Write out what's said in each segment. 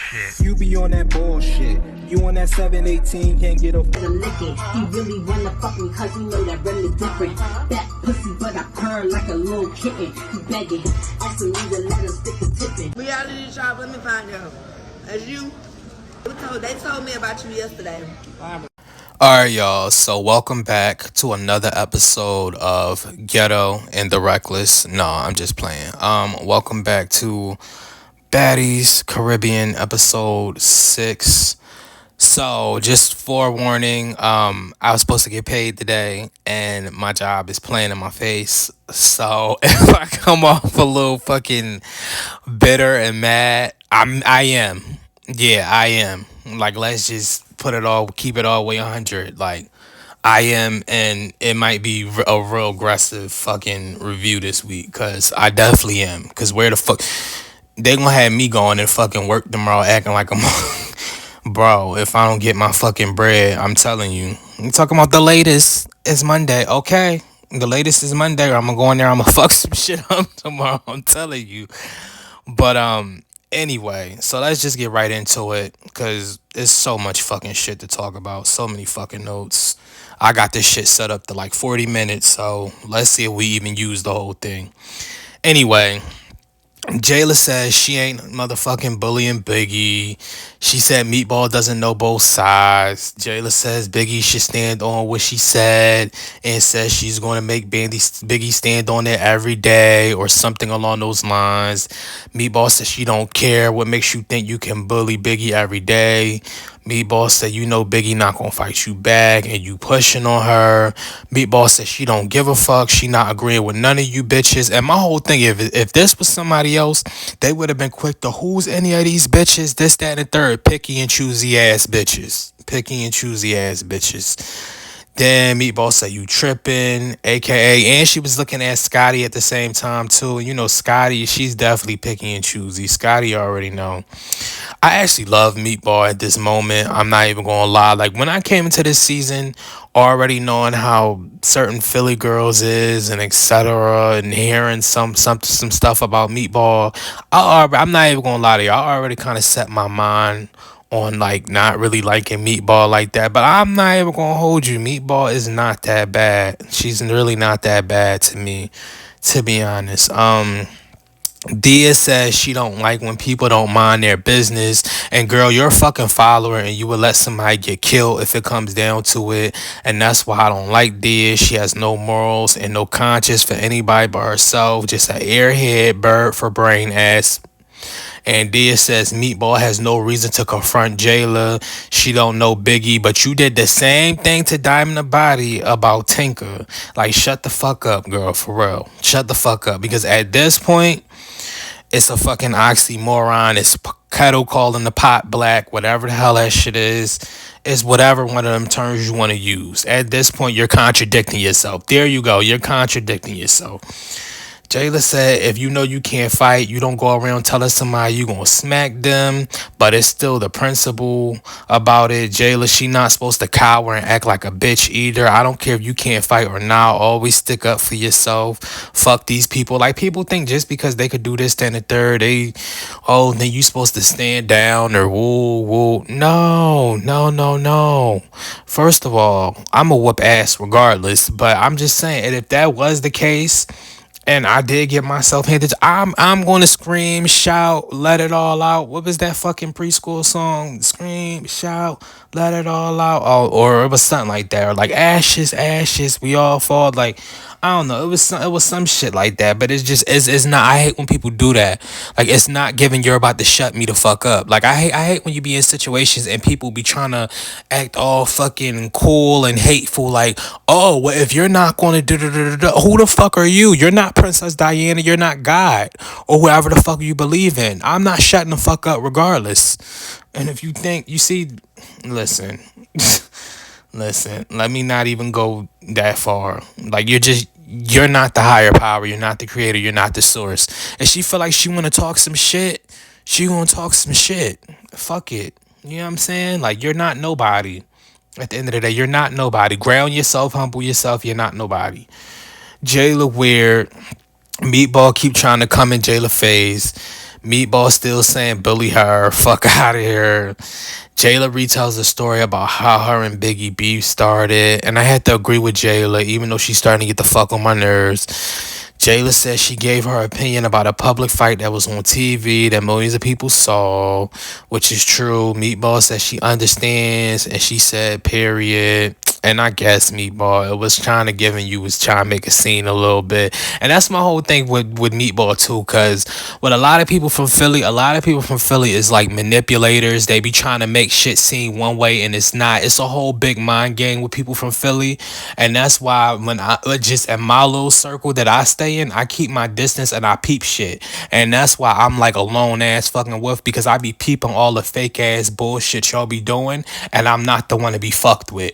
shit. You be on that bullshit. You on that 718, can't get a licking. He really wanna fuck me cause he know that really different. That pussy but I purr like a little kitten. He begging, asking me to let him stick the tipping. Reality shop, let me find out. As you, they told me about you yesterday. Alright, y'all, so welcome back to another episode of Ghetto and the Reckless. No, I'm just playing. Welcome back to Baddies Caribbean episode 6. So, just forewarning, I was supposed to get paid today, and my job is playing in my face. So, if I come off a little fucking bitter and mad, I am. Yeah, I am. Like, let's just keep it all way 100. Like, I am, and it might be a real aggressive fucking review this week, because I definitely am. Because where the fuck, they gonna have me going and fucking work tomorrow acting like I'm, bro, if I don't get my fucking bread, I'm telling you. You talking about the latest is Monday, okay? The latest is Monday, or I'm gonna go in there, I'm gonna fuck some shit up tomorrow, I'm telling you. But, anyway, so let's just get right into it, because there's so much fucking shit to talk about, so many fucking notes. I got this shit set up to like 40 minutes, so let's see if we even use the whole thing. Anyway, Jayla says she ain't motherfucking bullying Biggie. She said Meatball doesn't know both sides. Jayla says Biggie should stand on what she said and says she's going to make Biggie stand on it every day or something along those lines. Meatball says she don't care what makes you think you can bully Biggie every day. Meatball said you know Biggie not gonna fight you back and you pushing on her. Meatball said she don't give a fuck. She not agreeing with none of you bitches. And my whole thing, if this was somebody else, they would have been quick to who's any of these bitches, this, that, and the third. Picky and choosy ass bitches. Picky and choosy ass bitches. Then Meatball said you tripping, aka, and she was looking at Scotty at the same time too. You know, Scotty, she's definitely picky and choosy. Scotty already know. I actually love Meatball at this moment. I'm not even gonna lie. Like when I came into this season, already knowing how certain Philly girls is and etc. and hearing some stuff about Meatball, I'm not even gonna lie to you. I already kind of set my mind on like not really liking Meatball like that. But I'm not even gonna hold you. Meatball is not that bad. She's really not that bad to me, to be honest. Dia says she don't like when people don't mind their business. And girl, you're a fucking follower and you would let somebody get killed if it comes down to it. And that's why I don't like Dia. She has no morals and no conscience for anybody but herself. Just an airhead, bird for brain ass. And Dia says Meatball has no reason to confront Jayla. She don't know Biggie, but you did the same thing to Diamond the Body about Tinker. Like, shut the fuck up, girl, for real. Shut the fuck up. Because at this point, it's a fucking oxymoron. It's kettle calling the pot black, whatever the hell that shit is. It's whatever one of them terms you want to use. At this point, you're contradicting yourself. There you go. You're contradicting yourself. Jayla said, if you know you can't fight, you don't go around telling somebody you gonna smack them, but it's still the principle about it. Jayla, she not supposed to cower and act like a bitch either. I don't care if you can't fight or not. Always stick up for yourself. Fuck these people. Like, people think just because they could do this, then the third, then you supposed to stand down or woo. No. First of all, I'm a whoop ass regardless, but I'm just saying, and if that was the case, and I did get myself handed, I'm going to scream, shout, let it all out. What was that fucking preschool song? Scream, shout, let it all out. Oh, or it was something like that. Or like ashes, we all fall. Like, I don't know. It was some shit like that. But it's not. I hate when people do that. Like, it's not giving you're about to shut me the fuck up. Like, I hate when you be in situations and people be trying to act all fucking cool and hateful. Like, oh, well, if you're not going to who the fuck are you? You're not Princess Diana. You're not God or whoever the fuck you believe in. I'm not shutting the fuck up regardless. And if you think, you see, listen. Listen, let me not even go that far. Like, you're not the higher power. You're not the creator. You're not the source. And she feel like she want to talk some shit. She gonna talk some shit. Fuck it. You know what I'm saying? Like, you're not nobody. At the end of the day, you're not nobody. Ground yourself, humble yourself. You're not nobody. Jayla weird. Meatball keep trying to come in Jayla phase. Meatball still saying bully her, fuck out of here. Jayla retells the story about how her and Biggie beef started, and I had to agree with Jayla, even though she's starting to get the fuck on my nerves. Jayla says she gave her opinion about a public fight that was on TV that millions of people saw, which is true. Meatball says she understands, and she said, period. And I guess Meatball, it was trying to give and you was trying to make a scene a little bit. And that's my whole thing with Meatball too, cause with a lot of people from Philly is like manipulators. They be trying to make shit seem one way and it's not. It's a whole big mind game with people from Philly. And that's why when I just in my little circle that I stay in, I keep my distance and I peep shit. And that's why I'm like a lone ass fucking wolf, because I be peeping all the fake ass bullshit y'all be doing, and I'm not the one to be fucked with.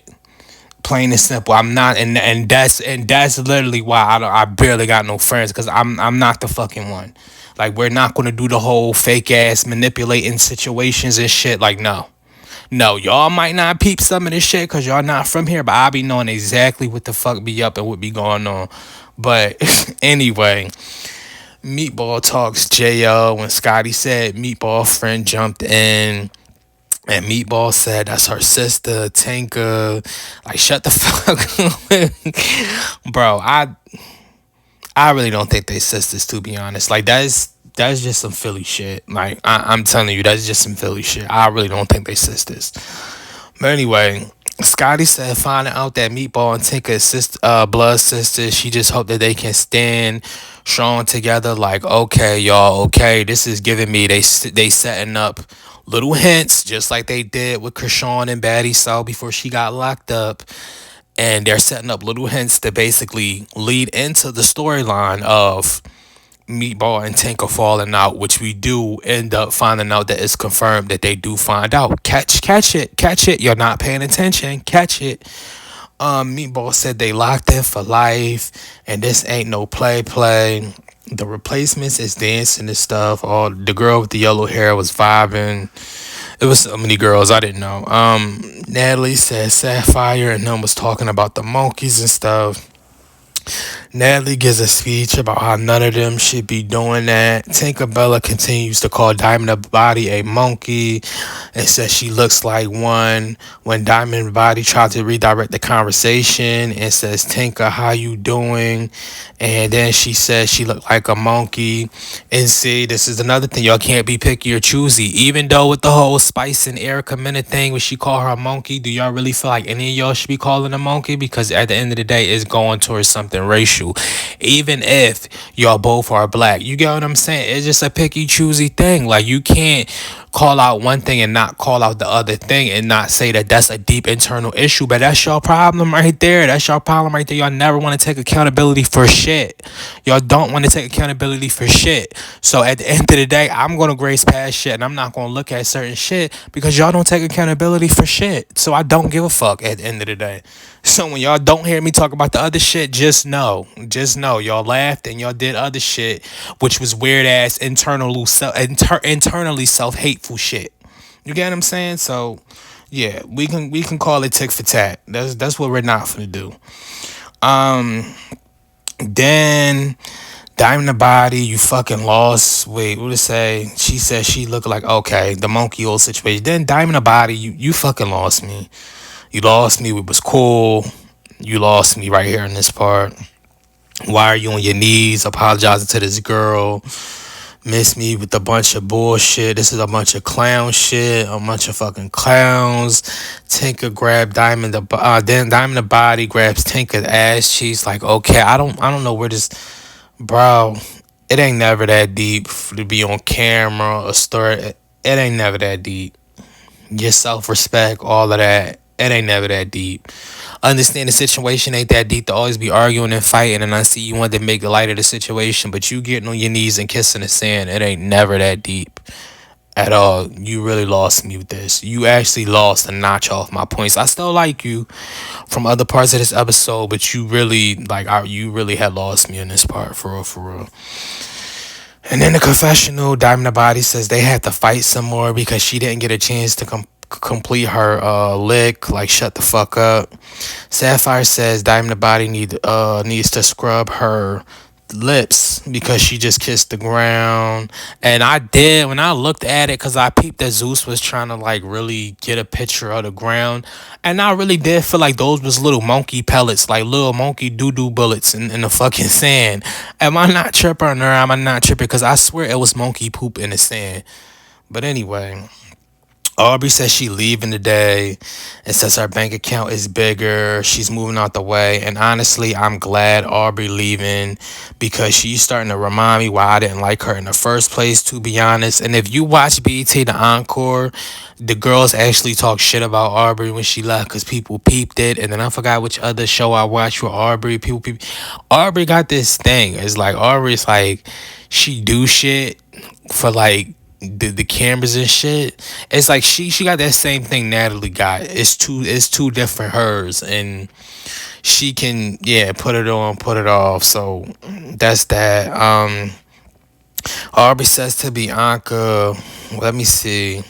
Plain and simple. I'm not, and that's literally why I barely got no friends, because I'm not the fucking one. Like, we're not gonna do the whole fake ass manipulating situations and shit. Like, no. No, y'all might not peep some of this shit because y'all not from here, but I be knowing exactly what the fuck be up and what be going on. But anyway, Meatball talks JO when Scotty said Meatball friend jumped in. And Meatball said that's her sister, Tinka. Like, shut the fuck up. Bro, I really don't think they sisters, to be honest. Like, that's just some Philly shit. Like, I'm telling you, that's just some Philly shit. I really don't think they sisters. But anyway, Scotty said finding out that Meatball and Tinka is blood sisters, she just hope that they can stand strong together. Like, okay, y'all, okay, this is giving me, they setting up little hints, just like they did with Krishan and Baddies South before she got locked up. And they're setting up little hints to basically lead into the storyline of Meatball and Tinker falling out, which we do end up finding out that it's confirmed that they do find out. Catch it. You're not paying attention. Catch it. Meatball said they locked in for life, and this ain't no play. The replacements is dancing and stuff. All the girl with the yellow hair was vibing. It was so many girls I didn't know. Natalie said Sapphire and them was talking about the monkeys and stuff. Natalie gives a speech about how none of them should be doing that. Tinkerbella continues to call Diamond Body a monkey and says she looks like one. When Diamond Body tried to redirect the conversation and says, Tinker, how you doing? And then she says she looked like a monkey. And see, this is another thing. Y'all can't be picky or choosy. Even though with the whole Spice and Erica Minute thing, when she called her a monkey, do y'all really feel like any of y'all should be calling a monkey? Because at the end of the day, it's going towards something racial. Even if y'all both are black, you get what I'm saying? It's just a picky choosy thing. Like, you can't call out one thing and not call out the other thing and not say that that's a deep internal issue. But that's your problem right there. That's your problem right there. Y'all never want to take accountability for shit. Y'all don't want to take accountability for shit. So at the end of the day, I'm going to grace past shit and I'm not going to look at certain shit because y'all don't take accountability for shit. So I don't give a fuck at the end of the day. So when y'all don't hear me talk about the other shit, just know y'all laughed and y'all did other shit, which was weird ass internally self-hateful shit. You get what I'm saying? So yeah, we can call it tick for tat. That's what we're not gonna do. Then Diamond the Body, you fucking lost. Wait, what did it say? She said she looked like, okay, the monkey old situation. Then Diamond the Body, you fucking lost me. You lost me. It was cool. You lost me right here in this part. Why are you on your knees apologizing to this girl? Miss me with a bunch of bullshit. This is a bunch of clown shit. A bunch of fucking clowns. Tinker grabbed Diamond then Diamond the Body grabs Tinker's ass cheeks. Like, okay, I don't know where this, bro. It ain't never that deep to be on camera or story. It ain't never that deep. Your self-respect, all of that. It ain't never that deep. Understand the situation ain't that deep to always be arguing and fighting, and I see you want to make light of the situation, but you getting on your knees and kissing the sand, it ain't never that deep at all. You really lost me with this. You actually lost a notch off my points. I still like you from other parts of this episode, but you really you really had lost me in this part, for real. And in the confessional, Diamond the Body says they had to fight some more because she didn't get a chance to complete her lick. Like, shut the fuck up. Sapphire says Diamond the Body needs to scrub her lips because she just kissed the ground. And I did, when I looked at it, because I peeped that Zeus was trying to like really get a picture of the ground, and I really did feel like those was little monkey pellets, like little monkey doo-doo bullets in the fucking sand. Am I not tripping, or am I not tripping? Because I swear it was monkey poop in the sand. But anyway, Aubrey says she leaving today. It says her bank account is bigger. She's moving out the way. And honestly, I'm glad Aubrey leaving because she's starting to remind me why I didn't like her in the first place, to be honest. And if you watch BET The Encore, the girls actually talk shit about Aubrey when she left because people peeped it. And then I forgot which other show I watched with Aubrey. People peep. Aubrey got this thing. It's like Aubrey's like she do shit for like the cameras and shit. It's like she got that same thing Natalie got. It's two different hers, and she can, yeah, put it on, put it off. So that's that. Aubrey says to Bianca, let me see.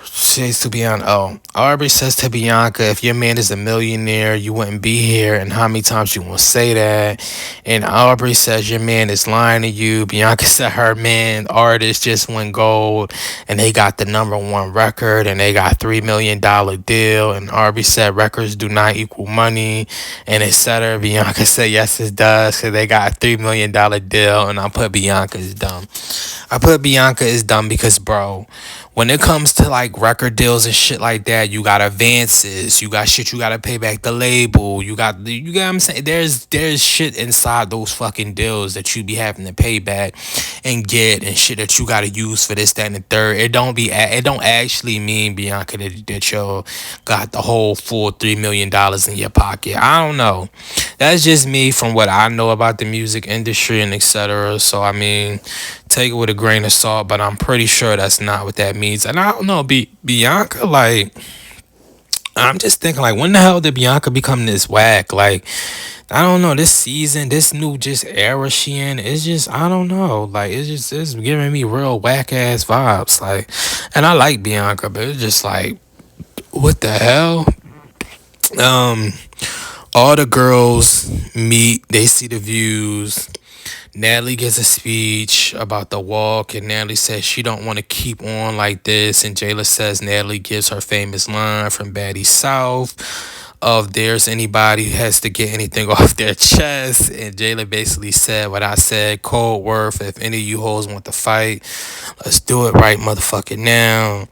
Says to Bianca, Aubrey says to Bianca, if your man is a millionaire, you wouldn't be here. And how many times you won't say that? And Aubrey says your man is lying to you. Bianca said her man, artist, just went gold, and they got the #1 record, and they got $3 million deal. And Aubrey said records do not equal money, and etc. Bianca said yes, it does, because they got a $3 million deal. And I put Bianca is dumb. I put Bianca is dumb because, bro, when it comes to like record deals and shit like that, you got advances, you got shit you gotta pay back the label, you got what I'm saying? There's shit inside those fucking deals that you be having to pay back and get, and shit that you gotta use for this, that, and the third. It don't actually mean, Bianca, that you got the whole full $3 million in your pocket. I don't know. That's just me from what I know about the music industry and etc. So I mean, take it with a grain of salt, but I'm pretty sure that's not what that means. And I don't know, Bianca, like, I'm just thinking, like, when the hell did Bianca become this whack? Like, I don't know, this season, this new just era she in, it's just, I don't know. Like, it's giving me real whack ass vibes. Like, and I like Bianca, but it's just like, what the hell? Um, all the girls meet, they see the views. Natalie gives a speech about the walk, and Natalie says she don't want to keep on like this. And Jayla says Natalie gives her famous line from Baddies South of there's anybody who has to get anything off their chest. And Jayla basically said what I said, cold word, if any of you hoes want to fight, let's do it right motherfucking now.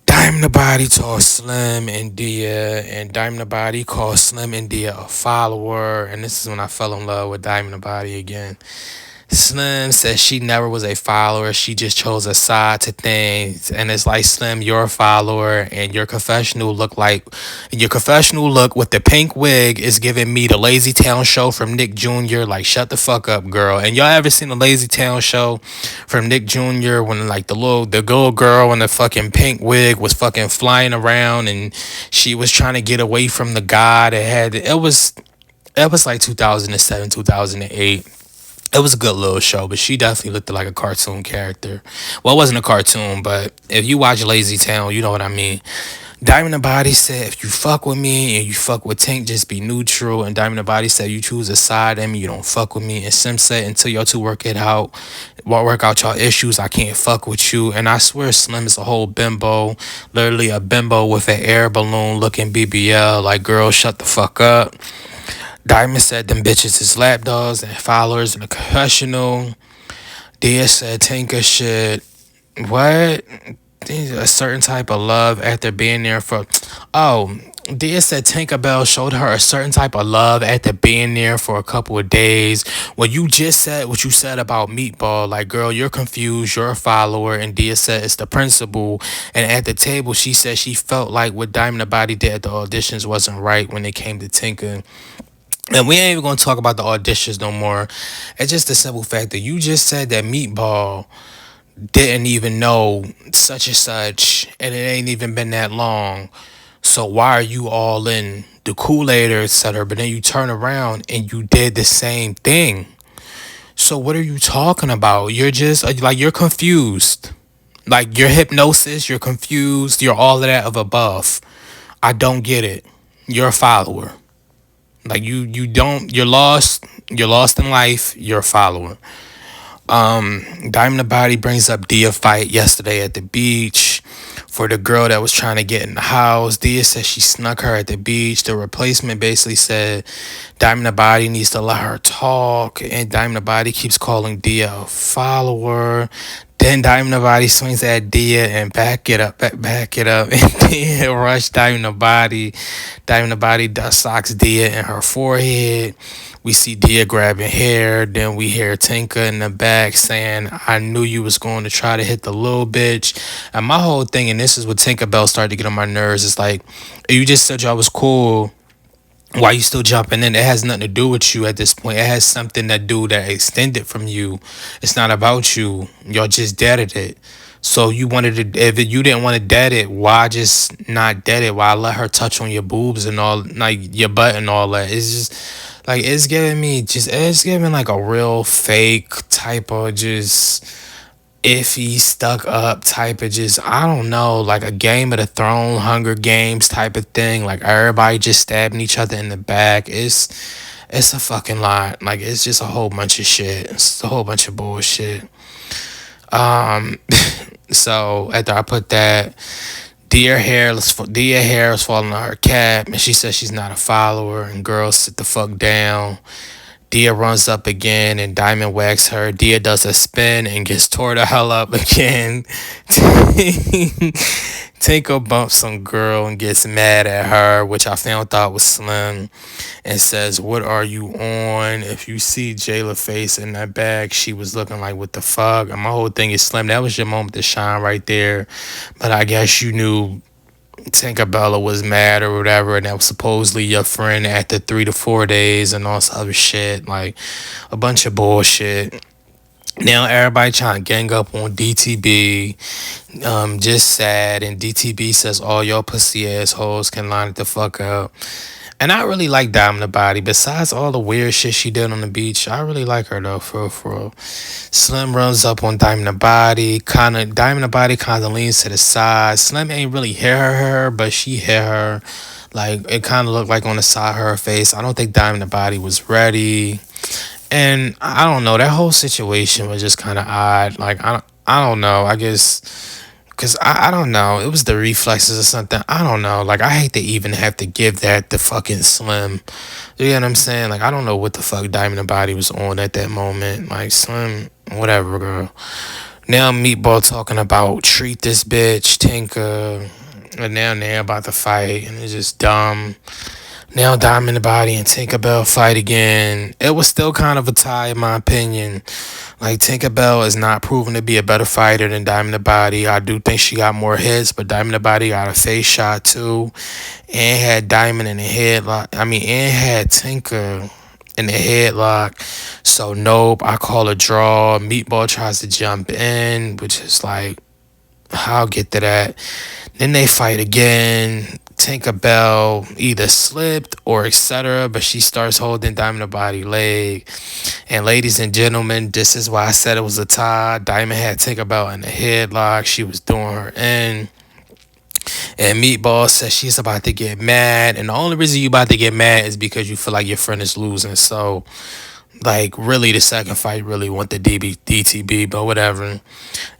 Diamond the Body told Slim and Dia, and Diamond the Body called Slim and Dia a follower. And this is when I fell in love with Diamond the Body again. Slim says she never was a follower. She just chose a side to things. And it's like, Slim, you're a follower, and your confessional look with the pink wig is giving me the Lazy Town show from Nick Jr. Like, shut the fuck up, girl. And y'all ever seen the Lazy Town show from Nick Jr. when like the little girl in the fucking pink wig was fucking flying around, and she was trying to get away from the guy that had it was like 2007, 2008. It was a good little show, but she definitely looked like a cartoon character. Well, it wasn't a cartoon, but if you watch Lazy Town, you know what I mean. Diamond the Body said, if you fuck with me and you fuck with Tank, just be neutral. And Diamond the Body said, you choose a side and you don't fuck with me. And Sim said, until y'all two work out y'all issues, I can't fuck with you. And I swear Slim is a whole bimbo. Literally a bimbo with an air balloon looking BBL. Like, girl, shut the fuck up. Diamond said them bitches is lapdogs and followers in the confessional. Dia said Tinker should what? A certain type of love after being there for Dia said Tinkerbell showed her a certain type of love after being there for a couple of days. When you just said what you said about Meatball, like, girl, you're confused, you're a follower. And Dia said it's the principal. And at the table, she said she felt like what Diamond the Body did at the auditions wasn't right when it came to Tinker. And we ain't even gonna talk about the auditions no more. It's just the simple fact that you just said that Meatball didn't even know such and such, and it ain't even been that long. So why are you all in the Kool-Aid, etc.? But then you turn around and you did the same thing. So what are you talking about? You're just like, you're confused. Like, your hypnosis, you're confused, you're all of that of above. I don't get it. You're a follower. Like you're lost. You're lost in life. You're a follower. Diamond the Body brings up Dia fight yesterday at the beach for the girl that was trying to get in the house. Dia said she snuck her at the beach. The replacement basically said Diamond the Body needs to let her talk, and Diamond the Body keeps calling Dia a follower. Then Diamond the Body swings at Dia and back it up, and Dia rush Diamond the Body. Diamond the Body socks Dia in her forehead. We see Dia grabbing hair. Then we hear Tinka in the back saying, "I knew you was going to try to hit the little bitch." And my whole thing, and this is what Tinka Bell started to get on my nerves, is like, you just said y'all was cool. Why you still jumping in? It has nothing to do with you at this point. It has something to do that extended from you. It's not about you. Y'all just deaded it. So you wanted to, if you didn't want to dead it, why just not dead it? Why let her touch on your boobs and all, like your butt and all that? It's just like it's giving like a real fake type of just iffy, stuck up type of just, I don't know, like a Game of the Throne, Hunger Games type of thing. Like everybody just stabbing each other in the back. It's a fucking lot. Like it's just a whole bunch of shit. It's a whole bunch of bullshit. Um, so after I put that, Dia hair was falling on her cap, and she says she's not a follower. And girls, sit the fuck down. Dia runs up again and Diamond whacks her. Dia does a spin and gets tore the hell up again. Tinko bumps some girl and gets mad at her, which I found thought was Slim, and says, "What are you on?" If you see Jayla face in that bag, she was looking like, "What the fuck?" And my whole thing is, Slim, that was your moment to shine right there. But I guess you knew Tinkerbella was mad or whatever, and that was supposedly your friend after 3 to 4 days and all this other shit. Like a bunch of bullshit. Now everybody trying to gang up on DTB. Just sad. And DTB says all y'all pussy assholes can line it the fuck up. And I really like Diamond the Body. Besides all the weird shit she did on the beach, I really like her though, for real. Slim runs up on Diamond the Body. Diamond the Body kinda leans to the side. Slim ain't really hit her, but she hit her. Like it kinda looked like on the side of her face. I don't think Diamond the Body was ready. And I don't know, that whole situation was just kinda odd. Like I don't know. I guess because I don't know. It was the reflexes or something. I don't know. Like, I hate to even have to give that to fucking Slim. You know what I'm saying? Like, I don't know what the fuck Diamond the Body was on at that moment. Like, Slim, whatever, girl. Now Meatball talking about treat this bitch, Tinka. And now they're about to fight. And it's just dumb. Now Diamond the Body and Tinkerbell fight again. It was still kind of a tie in my opinion. Like Tinkerbell is not proven to be a better fighter than Diamond the Body. I do think she got more hits, but Diamond the Body got a face shot too. And had Diamond in the headlock. And had Tinker in the headlock. So nope, I call a draw. Meatball tries to jump in, which is like, I'll get to that. Then they fight again. Tinkerbell either slipped or etc., but she starts holding Diamond the Body leg. And ladies and gentlemen, this is why I said it was a tie. Diamond had Tinkerbell in the headlock. She was doing her in. And Meatball says she's about to get mad. And the only reason you about to get mad is because you feel like your friend is losing. So, like, really, the second fight really went to DTB, but whatever.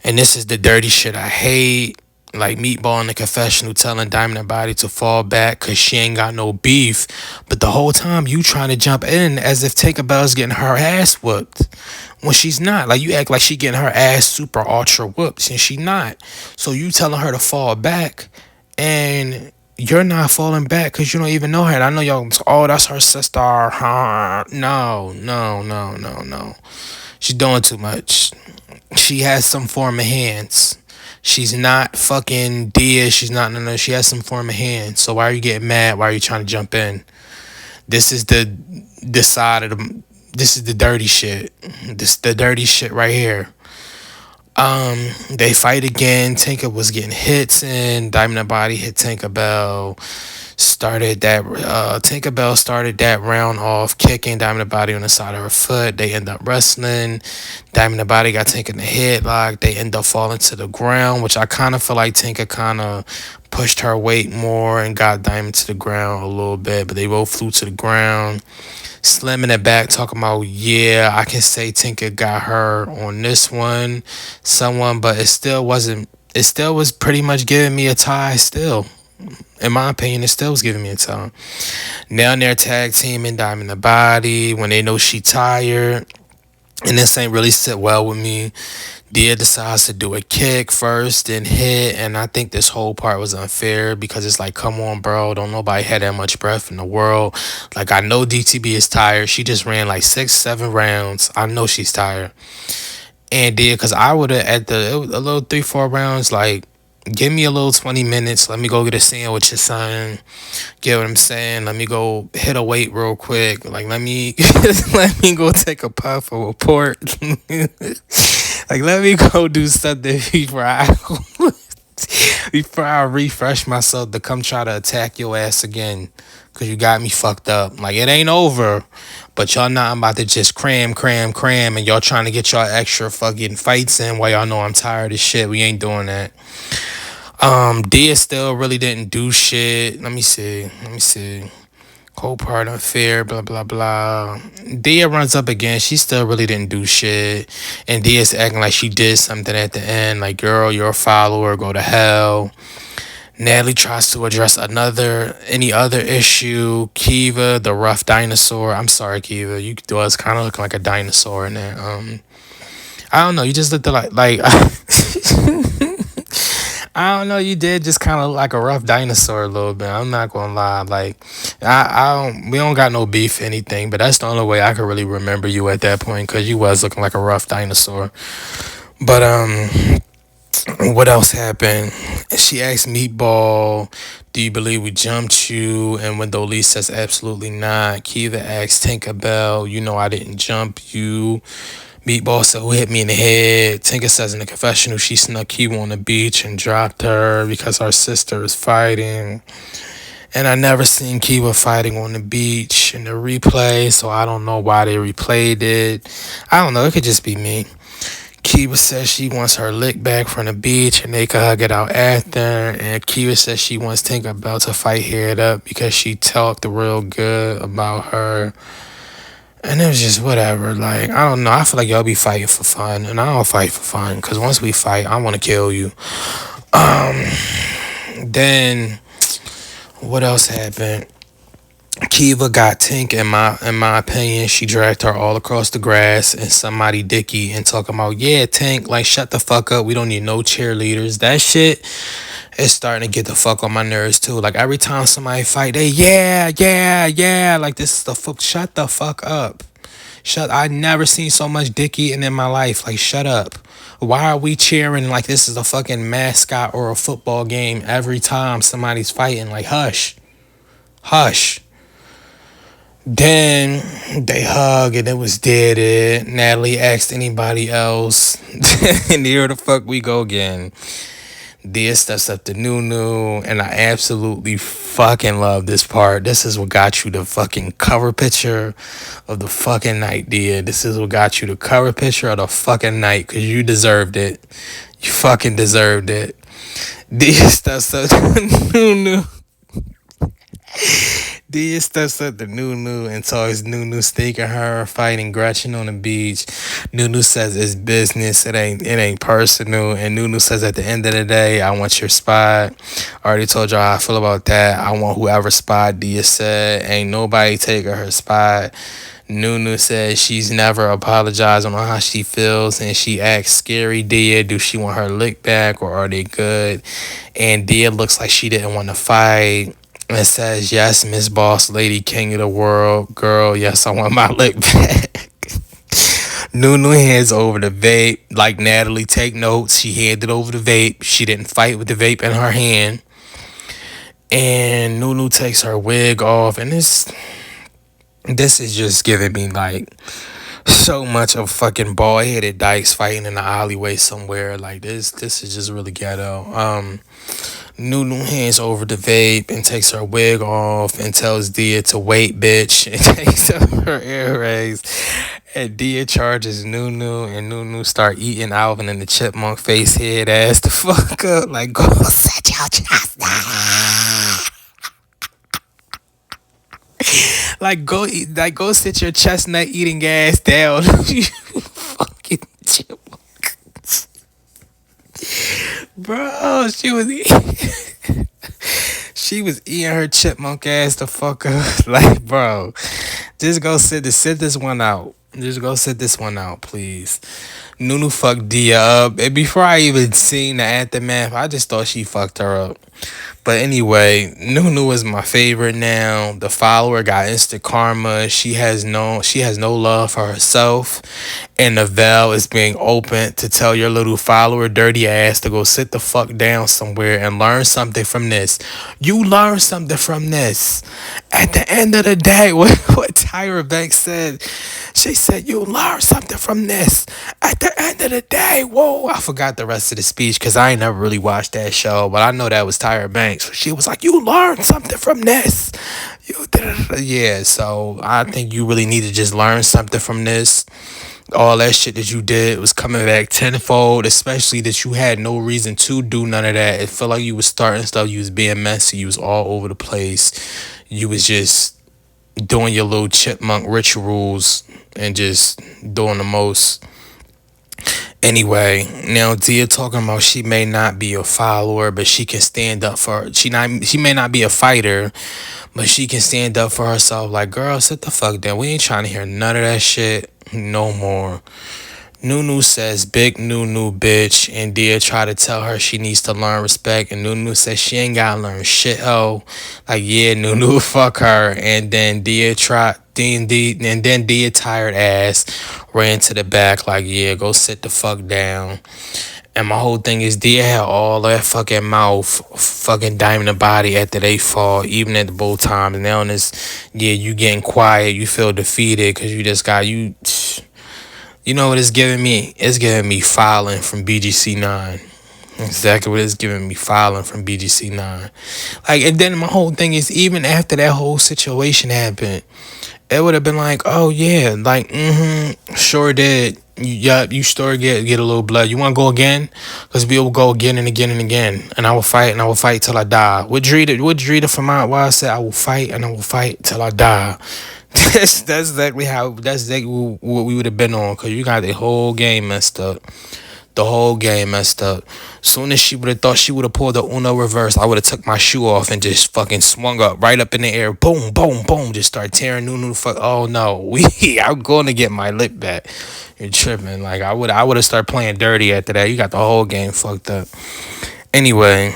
And this is the dirty shit I hate. Like Meatball in the confessional telling Diamond the Body to fall back because she ain't got no beef. But the whole time you trying to jump in as if Tinkerbell's getting her ass whooped. When she's not. Like you act like she getting her ass super ultra whooped and she not. So you telling her to fall back and you're not falling back because you don't even know her. And I know y'all, oh, that's her sister. No. She's doing too much. She has some form of hands. She's not fucking Dia. She's not, no. She has some form of hand. So why are you getting mad? Why are you trying to jump in? This is the side of the. This is the dirty shit. This the dirty shit right here. They fight again. Tinker was getting hits in. Diamond the Body hit Tinkerbell. Tinkerbell started that round off kicking Diamond the Body on the side of her foot. They end up wrestling. Diamond the Body got Tinker in the headlock. They end up falling to the ground, which I kind of feel like Tinker kind of pushed her weight more and got Diamond to the ground a little bit, but they both flew to the ground. Slim in the back talking about, yeah, I can say Tinker got her on this one, someone, but it still wasn't. It still was pretty much giving me a tie. Still, in my opinion, it still was giving me a tie. Now they're tag teaming Diamond the Body when they know she tired, and this ain't really sit well with me. Dia decides to do a kick first, then hit, and I think this whole part was unfair because it's like, come on, bro, don't nobody had that much breath in the world. Like, I know DTB is tired. She just ran like 6-7 rounds. I know she's tired. And Dia, because I would have at a little 3-4 rounds, like, give me a little 20 minutes. Let me go get a sandwich or something. Get what I'm saying? Let me go hit a weight real quick. Like, let me let me go take a puff of a port. Like, let me go do something before I refresh myself to come try to attack your ass again. Cause you got me fucked up. Like, it ain't over. But y'all not about to just cram, and y'all trying to get y'all extra fucking fights in while y'all know I'm tired of shit. We ain't doing that. Dia still really didn't do shit. Let me see. Cold part unfair, blah blah blah. Dia runs up again. She still really didn't do shit. And Dia's acting like she did something at the end. Like, girl, you're a follower, go to hell. Natalie tries to address any other issue. Kiva, the rough dinosaur. I'm sorry, Kiva. You was kind of looking like a dinosaur in there. I don't know. You just looked like I don't know. You did just kind of like a rough dinosaur a little bit. I'm not gonna lie. Like, I don't. We don't got no beef or anything, but that's the only way I could really remember you at that point because you was looking like a rough dinosaur. But what else happened? She asked Meatball, do you believe we jumped you? And when Dolly says absolutely not. Kiva asks Tinkerbell, you know I didn't jump you. Meatball said, who hit me in the head? Tinker says in the confessional she snuck Kiva on the beach and dropped her because her sister is fighting. And I never seen Kiva fighting on the beach in the replay, so I don't know why they replayed it. I don't know, it could just be me. Kiva says she wants her lick back from the beach and they could hug it out after. And Kiva says she wants Tinkerbell to fight Head Up because she talked real good about her. And it was just whatever. Like, I don't know. I feel like y'all be fighting for fun. And I don't fight for fun. Because once we fight, I want to kill you. Then, what else happened? Kiva got Tink, in my opinion. She dragged her all across the grass and somebody dicky and talking about, yeah, Tink, like, shut the fuck up. We don't need no cheerleaders. That shit is starting to get the fuck on my nerves too. Like, every time somebody fight, they, yeah. Like, this is the fuck. Shut the fuck up. I never seen so much dick eating in my life. Like, shut up. Why are we cheering like this is a fucking mascot or a football game every time somebody's fighting? Like, hush. Then they hug and it was dead. Natalie asked anybody else. And here the fuck we go again. Dia steps up to Noo-Noo, and I absolutely fucking love this part. This is what got you the fucking cover picture of the fucking night, Dia. This is what got you the cover picture of the fucking night, because you deserved it. You fucking deserved it. Dia steps up to Noo-Noo. Dia steps up to Noo-Noo and talks Noo-Noo stinking her fighting Gretchen on the beach. Noo-Noo says it's business, it ain't personal. And Noo-Noo says at the end of the day, I want your spot. I already told y'all how I feel about that. I want whoever spot. Dia said ain't nobody taking her spot. Noo-Noo says she's never apologized on how she feels, and she asks Scary Dia, do she want her lick back or are they good? And Dia looks like she didn't want to fight. And it says, yes, Miss Boss Lady, King of the World. Girl, yes, I want my lick back. Noo-Noo hands over the vape. Like Natalie, take notes. She handed over the vape. She didn't fight with the vape in her hand. And Noo-Noo takes her wig off. And this is just giving me, like, so much of fucking bald-headed dykes fighting in the alleyway somewhere. Like, this is just really ghetto. Noo-Noo hands over the vape and takes her wig off and tells Dia to wait, bitch, and takes off her earrings. And Dia charges Noo-Noo, and Noo-Noo start eating Alvin in the chipmunk face head ass the fuck up. Like, go set your chest down. Go sit your chestnut eating ass down. You fucking chipmunk. Bro, she was eating her chipmunk ass the fuck up. Like, bro, just go sit this one out. Just go sit this one out, please. Nunu fucked Dia up. And before I even seen the aftermath, I just thought she fucked her up. But anyway, Nunu is my favorite now. The follower got instant karma. She has no love for herself. And the veil is being opened to tell your little follower dirty ass to go sit the fuck down somewhere and learn something from this. You learn something from this. At the end of the day, what Tyra Banks said, she said, you learn something from this. At the end of the day, whoa, I forgot the rest of the speech because I ain't never really watched that show, but I know that was Tyra Banks. She was like, you learn something from this. Yeah, so I think you really need to just learn something from this. All that shit that you did was coming back tenfold, especially that you had no reason to do none of that. It felt like you was starting stuff, you was being messy, you was all over the place. You was just doing your little chipmunk rituals and just doing the most. Anyway, now Dia talking about she may not be a follower, but she can stand up for she may not be a fighter, but she can stand up for herself. Like, girl, sit the fuck down. We ain't trying to hear none of that shit no more. Noo-Noo says, big Noo-Noo bitch, and Dia try to tell her she needs to learn respect, and Noo-Noo says she ain't gotta learn shit, ho. Like, yeah, Noo-Noo, fuck her, and then Dia tired ass ran to the back, like, yeah, go sit the fuck down. And my whole thing is Dia had all that fucking mouth, fucking diamond the body after they fall, even at the both times. And now this, yeah, you getting quiet, you feel defeated, because you just got, you know what it's giving me? It's giving me filing from BGC9. Exactly what it's giving me, filing from BGC9. Like, and then my whole thing is, even after that whole situation happened, it would have been like, oh yeah, like, sure did. You sure get a little blood. You want to go again? Because we will go again and again and again. And I will fight till I die. What Drita from my why I said I will fight and I will fight till I die. That's exactly what we would have been on, because you got the whole game messed up. The whole game messed up. Soon as she would have thought she would have pulled the Uno reverse, I would have took my shoe off and just fucking swung up right up in the air. Boom, boom, boom. Just start tearing Noo-Noo. Oh no, I'm going to get my lip back. You're tripping. Like, I would have started playing dirty after that. You got the whole game fucked up. Anyway,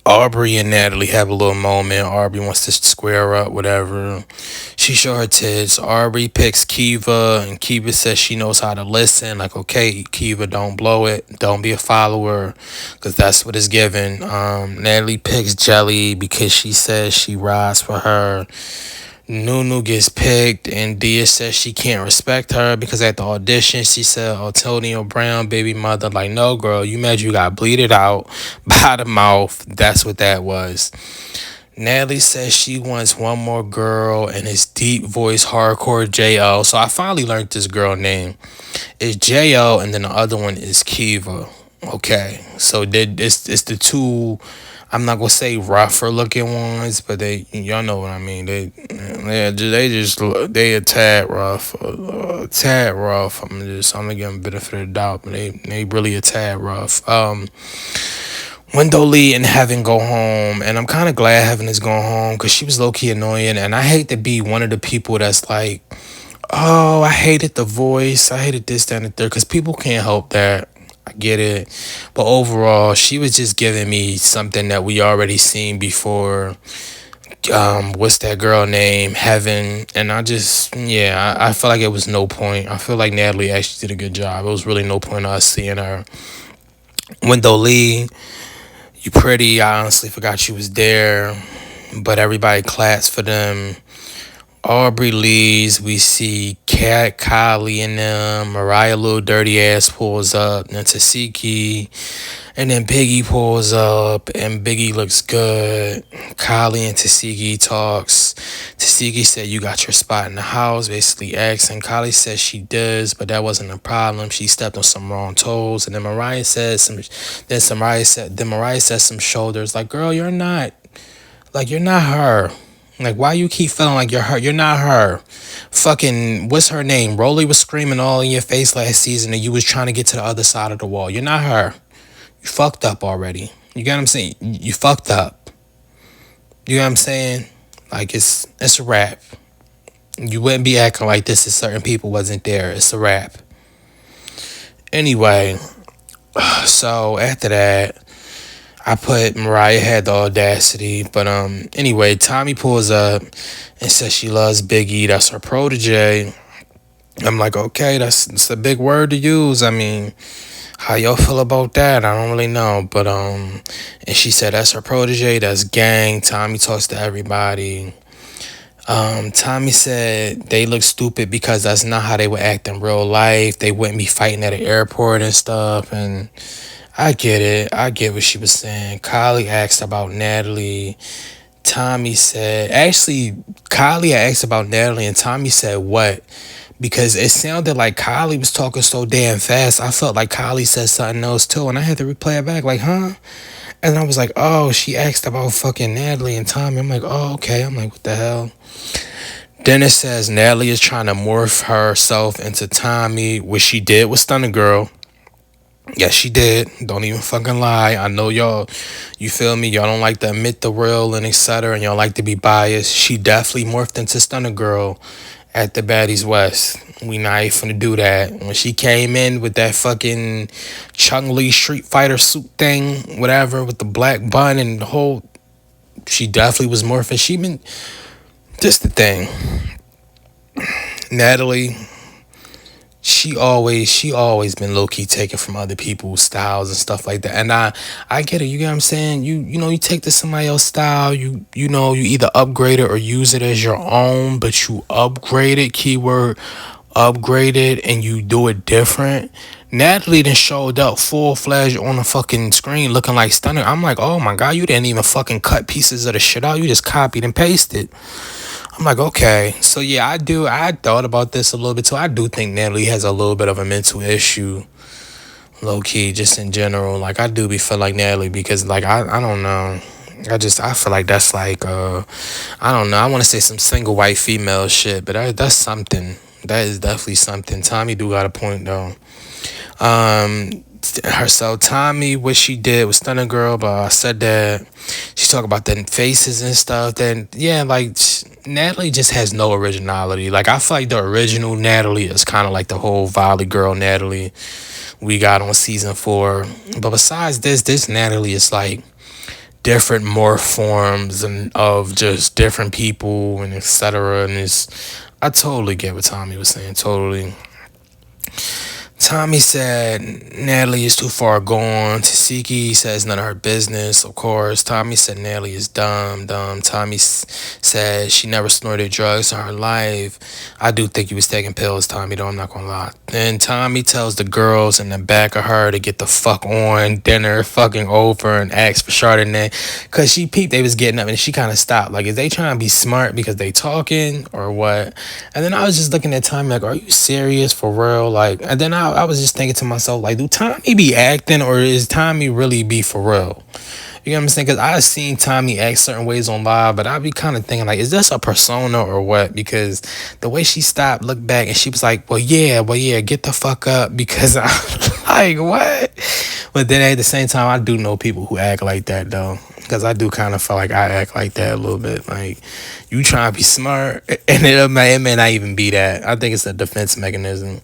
Aubrey and Natalie have a little moment. Aubrey wants to square up, whatever. She show her tits. Aubrey picks Kiva, and Kiva says she knows how to listen. Like, okay, Kiva, don't blow it. Don't be a follower, because that's what it's given. Natalie picks Jelly because she says she rides for her. Noo-Noo gets picked, and Dia says she can't respect her because at the audition she said Antonio Brown baby mother. Like, no, girl, you mad you got bleeded out by the mouth. That's what that was. Natalie says she wants one more girl, and it's deep voice hardcore J.O. So I finally learned this girl name. It's J.O. and then the other one is Kiva. Okay, so it's the two, I'm not gonna say rougher looking ones, but y'all know what I mean. They a tad rough, a tad rough. I'm gonna give them benefit of the doubt, but they really a tad rough. Wendell Lee and Heaven go home, and I'm kind of glad Heaven is going home because she was low-key annoying, and I hate to be one of the people that's like, oh, I hated the voice, I hated this, that, and the third, because people can't help that. I get it. But overall, she was just giving me something that we already seen before. What's that girl name? Heaven. And I feel like it was no point. I feel like Natalie actually did a good job. It was really no point in us seeing her. Wendell Lee, you pretty. I honestly forgot she was there. But everybody claps for them. Aubrey leaves. We see Kat, Kylie, and them. Mariah, little dirty ass, pulls up. And Tasiki. And then Biggie pulls up, and Biggie looks good. Kylie and Tasiki talks. Tasiki said, "You got your spot in the house," basically asking. Kylie says she does, but that wasn't a problem. She stepped on some wrong toes. And then Mariah said Mariah said some shoulders. Like, girl, you're not her. Like, why you keep feeling like you're her? You're not her. Fucking, what's her name? Rolly was screaming all in your face last season and you was trying to get to the other side of the wall. You're not her. You fucked up already. You get what I'm saying? You fucked up. You know what I'm saying? Like, it's a wrap. You wouldn't be acting like this if certain people wasn't there. It's a wrap. Anyway, so after that, I put Mariah had the audacity. But anyway, Tommy pulls up and says she loves Biggie. That's her protege. I'm like, okay, that's a big word to use. I mean, how y'all feel about that? I don't really know. But and she said that's her protege, that's gang. Tommy talks to everybody. Tommy said they look stupid because that's not how they would act in real life. They wouldn't be fighting at an airport and stuff. And I get it. I get what she was saying. Kylie asked about Natalie. Tommy said, actually, Kylie asked about Natalie and Tommy said what? Because it sounded like Kylie was talking so damn fast. I felt like Kylie said something else too. And I had to replay it back like, huh? And I was like, oh, she asked about fucking Natalie and Tommy. I'm like, oh, okay. I'm like, what the hell? Then it says Natalie is trying to morph herself into Tommy, which she did with Stunner Girl. Yes, she did. Don't even fucking lie. I know y'all, you feel me? Y'all don't like to admit the real and etc. And y'all like to be biased. She definitely morphed into Stunner Girl at the Baddies West. We not even finna do that. When she came in with that fucking Chung-Li Street Fighter suit thing, whatever, with the black bun and the whole, she definitely was morphing. She been, just the thing. Natalie, she always been low-key taken from other people's styles and stuff like that. And I get it, you get what I'm saying? You know, you take to somebody else's style, you know, you either upgrade it or use it as your own, but you upgrade it, keyword upgrade it, and you do it different. Natalie then showed up full-fledged on the fucking screen looking like Stunner. I'm like, oh my god, you didn't even fucking cut pieces of the shit out, you just copied and pasted. I'm like, okay. So yeah, I thought about this a little bit too. I do think Natalie has a little bit of a mental issue, low key, just in general. Like, I do be feel like Natalie because like I don't know. I feel like that's like I don't know. I want to say some single white female shit, but that's something. That is definitely something. Tommy do got a point though. So Tommy, what she did was Stunner Girl, but I said that she talked about the faces and stuff. Then yeah, like Natalie just has no originality. Like, I feel like the original Natalie is kind of like the whole Volley Girl Natalie we got on season 4. But besides this Natalie is like different morph forms and of just different people and etc. And I totally get what Tommy was saying. Totally. Tommy said Natalie is too far gone. Tasiki says none of her business, of course. Tommy said Natalie is dumb. Tommy said she never snorted drugs in her life. I do think he was taking pills, Tommy, though, I'm not gonna lie. Then Tommy tells the girls in the back of her to get the fuck on. Dinner fucking over and ask for Chardonnay. Because she peeped they was getting up and she kind of stopped. Like, is they trying to be smart because they talking or what? And then I was just looking at Tommy like, are you serious for real? Like, and then I was just thinking to myself, like, do Tommy be acting or is Tommy really be for real? You know what I'm saying? Because I've seen Tommy act certain ways on live, but I be kind of thinking, like, is this a persona or what? Because the way she stopped, looked back, and she was like, well, yeah, get the fuck up. Because I'm like, what? But then at the same time, I do know people who act like that, though. Because I do kind of feel like I act like that a little bit. Like, you trying to be smart, and it may not even be that. I think it's a defense mechanism.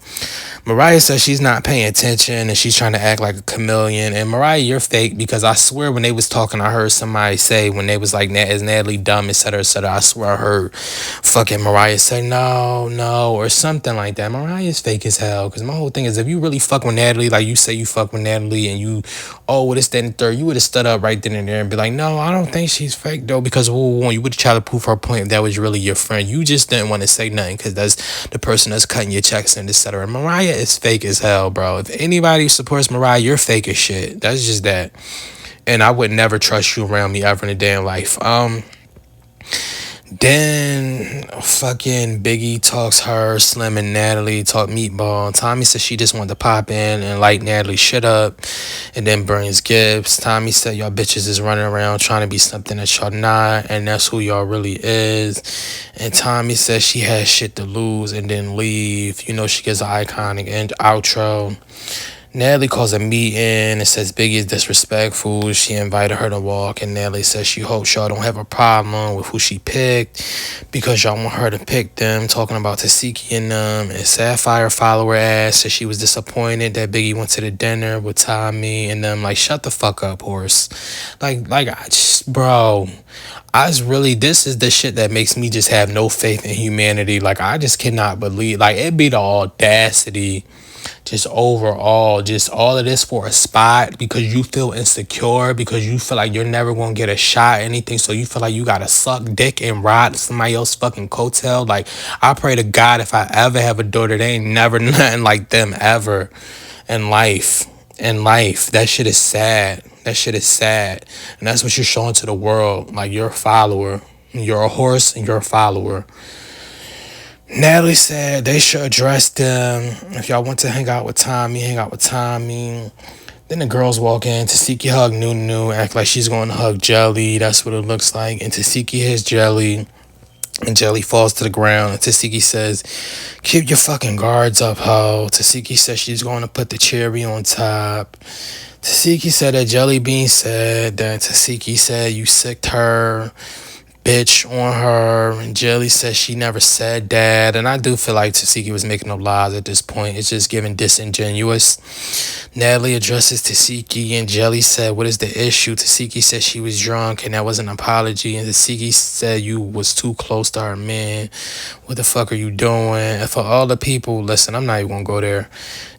Mariah says she's not paying attention, and she's trying to act like a chameleon. And Mariah, you're fake, because I swear when they was talking, I heard somebody say, when they was like, is Natalie dumb, etc., etc., I swear I heard fucking Mariah say, no, or something like that. Mariah's fake as hell, because my whole thing is, if you really fuck with Natalie, like you say you fuck with Natalie, and you, oh, well, this, that, and third, you would have stood up right then and there and be like, like, no, I don't think she's fake though, because you would try to prove her point if that was really your friend. You just didn't want to say nothing because that's the person that's cutting your checks and etc. Mariah is fake as hell, bro. If anybody supports Mariah, you're fake as shit. That's just that. And I would never trust you around me ever in a day in life. Then fucking Biggie talks her, Slim and Natalie talk Meatball. Tommy says she just wanted to pop in and light Natalie shit up and then brings gifts. Tommy said y'all bitches is running around trying to be something that y'all not, and that's who y'all really is. And Tommy says she has shit to lose and then leave. You know, she gets an iconic outro. Natalie calls a meeting and says Biggie is disrespectful. She invited her to walk, and Natalie says she hopes y'all don't have a problem with who she picked because y'all want her to pick them, talking about Tasiki and them. And Sapphire follower ass says she was disappointed that Biggie went to the dinner with Tommy and them. Like, shut the fuck up, horse. Bro, this is the shit that makes me just have no faith in humanity. Like, I just cannot believe, like, it'd be the audacity. Just overall, just all of this for a spot because you feel insecure, because you feel like you're never gonna get a shot at anything, so you feel like you gotta suck dick and ride somebody else's fucking coattail. Like, I pray to God if I ever have a daughter, they ain't never nothing like them ever in life. That shit is sad. That shit is sad. And that's what you're showing to the world. Like, you're a follower. You're a horse and you're a follower. Natalie said they should address them. If y'all want to hang out with Tommy, hang out with Tommy. Then the girls walk in. Tasiki hug Noo-Noo, act like she's going to hug Jelly. That's what it looks like. And Tasiki hits Jelly, and Jelly falls to the ground. And Tasiki says, keep your fucking guards up, ho. Tasiki says she's going to put the cherry on top. Tasiki said that Jelly Bean said that Tasiki said you sicked her bitch on her, and Jelly says she never said that. And I do feel like Tasiki was making up lies at this point. It's just giving disingenuous. Natalie addresses Tasiki, and Jelly said, what is the issue? Tasiki said she was drunk and that was an apology, and Tasiki said you was too close to her man. What the fuck are you doing? And for all the people, listen, I'm not even gonna go there.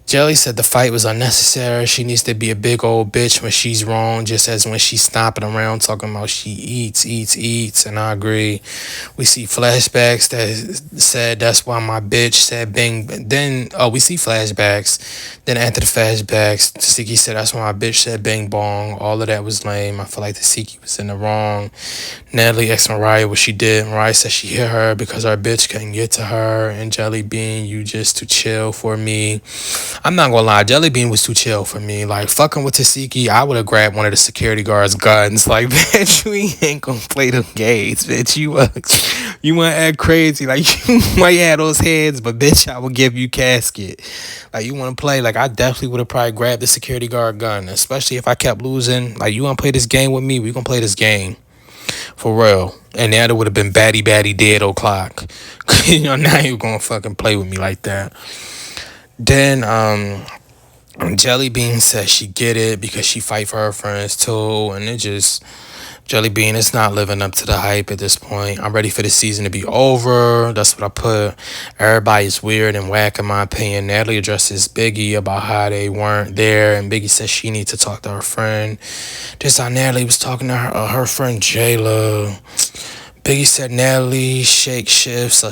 Jelly said the fight was unnecessary. She needs to be a big old bitch when she's wrong, just as when she's stomping around talking about she eats. And I agree. We see flashbacks that said that's why my bitch said bing. Then, we see flashbacks. Then after the flashbacks, Tasiki said that's why my bitch said bing bong. All of that was lame. I feel like Tasiki was in the wrong. Natalie asked Mariah what she did. Mariah said she hit her because our bitch couldn't get to her. And Jelly Bean, you just too chill for me. I'm not gonna lie, Jelly Bean was too chill for me. Like, fucking with Tasiki, I would have grabbed one of the security guards' guns. Like, bitch, we ain't gonna play them games, bitch. You wanna act crazy. Like, you might have those heads, but bitch, I will give you casket. Like, you wanna play? Like, I definitely would have probably grabbed the security guard gun, especially if I kept losing. Like, you wanna play this game with me? We gonna play this game. For real. And that would have been Baddy dead o'clock. Now you gonna fucking play with me like that. Then Jelly Bean says she get it because she fight for her friends too, and it just Jelly Bean is not living up to the hype at this point. I'm ready for the season to be over. That's what I put. Everybody's weird and whack in my opinion. Natalie addresses Biggie about how they weren't there, and Biggie says she needs to talk to her friend. Just how Natalie was talking to her friend Jayla. Biggie said Natalie shape shifts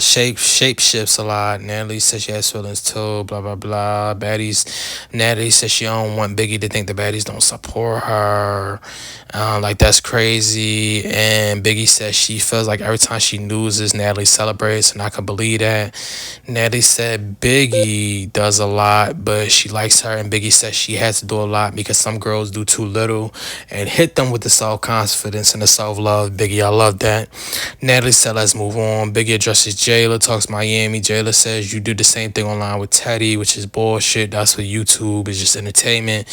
a lot. Natalie said she has feelings too, blah, blah, blah. Baddies. Natalie said she don't want Biggie to think the baddies don't support her. Like, that's crazy. And Biggie said she feels like every time she loses, Natalie celebrates, and I can believe that. Natalie said Biggie does a lot, but she likes her, and Biggie said she has to do a lot because some girls do too little, and hit them with the self-confidence and the self-love. Biggie, I love that. Natalie said, let's move on. Biggie addresses Jayla, talks Miami. Jayla says, you do the same thing online with Teddy, which is bullshit. That's what YouTube is, just entertainment.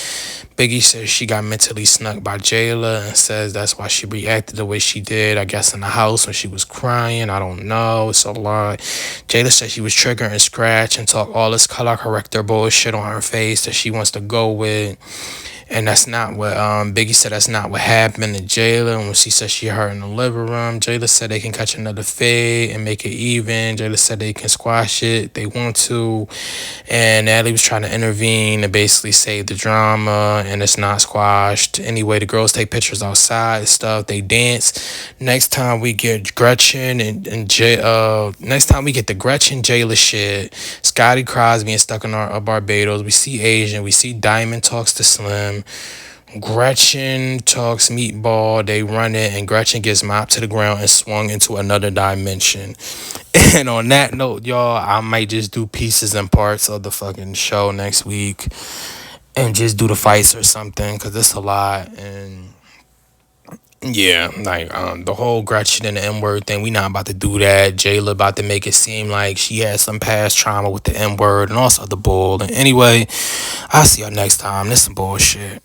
Biggie says she got mentally snuck by Jayla and says that's why she reacted the way she did, I guess in the house when she was crying. I don't know. It's a lot. Jayla said she was trigger and scratch and talk all this color corrector bullshit on her face that she wants to go with. And that's not what Biggie said. That's not what happened to Jayla. And when she said she hurt in the living room, Jayla said they can catch another fade and make it even. Jayla said they can squash it. They want to. And Natalie was trying to intervene to basically save the drama. and it's not squashed. Anyway, the girls take pictures outside and stuff. They dance. Next time we get Gretchen and Jay. Next time we get the Gretchen Jayla shit. Scotty cries being stuck in our Barbados. We see Asian. We see Diamond talks to Slim. Gretchen talks Meatball. They run it, and Gretchen gets mopped to the ground and swung into another dimension. And on that note, y'all, I might just do pieces and parts of the fucking show next week and just do the fights or something, because it's a lot. And yeah, like the whole Gretchen and the N-word thing, we not about to do that. Jayla about to make it seem like she had some past trauma with the N-word and also the bull. And anyway, I'll see y'all next time. This some bullshit.